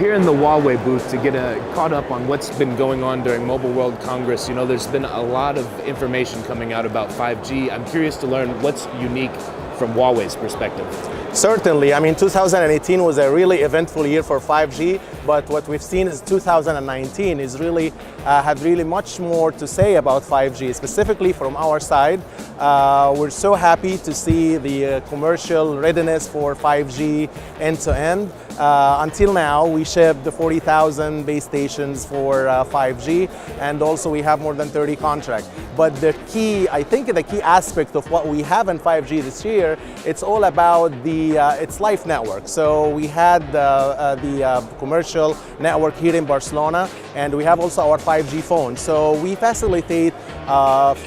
here in the Huawei booth to get caught up on what's been going on during Mobile World Congress. You know, there's been a lot of information coming out about 5G. I'm curious to learn what's unique from Huawei's perspective. Certainly. I mean, 2018 was a really eventful year for 5G, but what we've seen is 2019 is really had really much more to say about 5G, specifically from our side. We're so happy to see the commercial readiness for 5G end-to-end. Until now, we shipped the 40,000 base stations for 5G, and also we have more than 30 contracts. But the key, I think the key aspect of what we have in 5G this year, it's all about its life network. So we had the commercial network here in Barcelona, and we have also our 5G phone. So we facilitate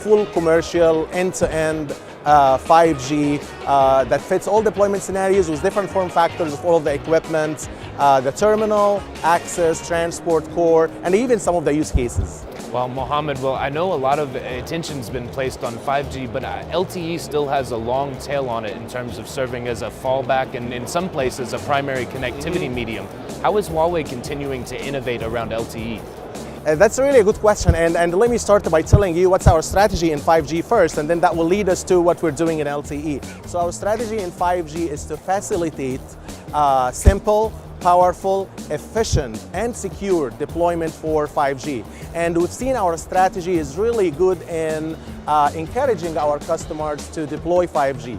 full commercial end-to-end 5G that fits all deployment scenarios with different form factors of all of the equipment, the terminal, access, transport core, and even some of the use cases. Well, Mohamed, I know a lot of attention's been placed on 5G, but LTE still has a long tail on it in terms of serving as a fallback and in some places a primary connectivity medium. How is Huawei continuing to innovate around LTE? That's really a good question, and let me start by telling you what's our strategy in 5G first, and then that will lead us to what we're doing in LTE. So our strategy in 5G is to facilitate simple, powerful, efficient, and secure deployment for 5G. And we've seen our strategy is really good in encouraging our customers to deploy 5G.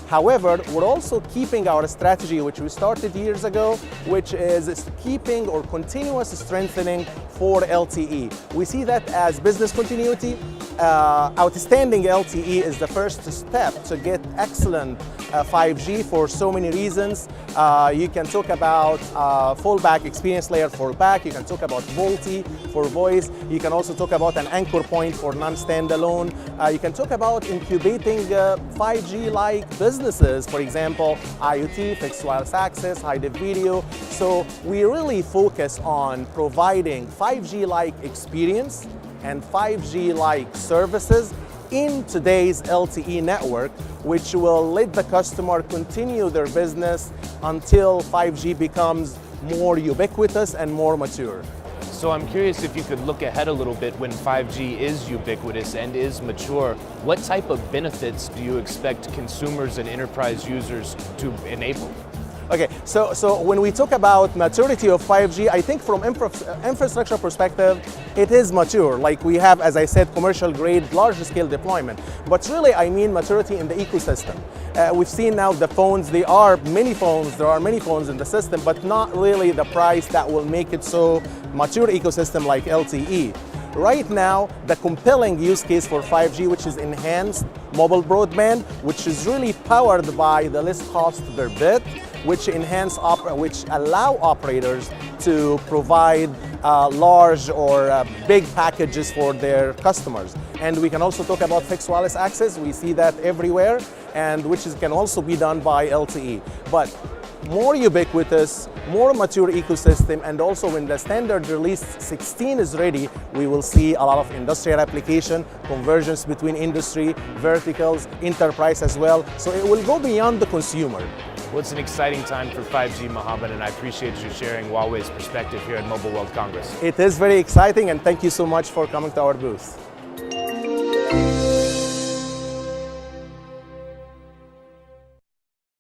However, we're also keeping our strategy, which we started years ago, which is keeping or continuous strengthening for LTE. We see that as business continuity. Outstanding LTE is the first step to get excellent 5G for so many reasons. You can talk about fallback experience layer for back. You can talk about VoLTE for voice. You can also talk about an anchor point for non-standalone. You can talk about incubating 5G-like businesses, for example, IoT, fixed wireless access, high-def video. So we really focus on providing 5G-like experience and 5G-like services in today's LTE network, which will let the customer continue their business until 5G becomes more ubiquitous and more mature. So I'm curious if you could look ahead a little bit when 5G is ubiquitous and is mature. What type of benefits do you expect consumers and enterprise users to enable? Okay, so when we talk about maturity of 5G, I think from infrastructure perspective, it is mature. Like we have, as I said, commercial grade, large scale deployment. But really, I mean maturity in the ecosystem. We've seen now the phones, there are many phones in the system, but not really the price that will make it so mature ecosystem like LTE. Right now, the compelling use case for 5G, which is enhanced mobile broadband, which is really powered by the less cost per bit, which allow operators to provide large or big packages for their customers. And we can also talk about fixed wireless access. We see that everywhere, and can also be done by LTE. But more ubiquitous, more mature ecosystem, and also when the standard release 16 is ready, we will see a lot of industrial application, convergence between industry, verticals, enterprise as well. So it will go beyond the consumer. Well, it's an exciting time for 5G, Mohamed, and I appreciate you sharing Huawei's perspective here at Mobile World Congress. It is very exciting, and thank you so much for coming to our booth.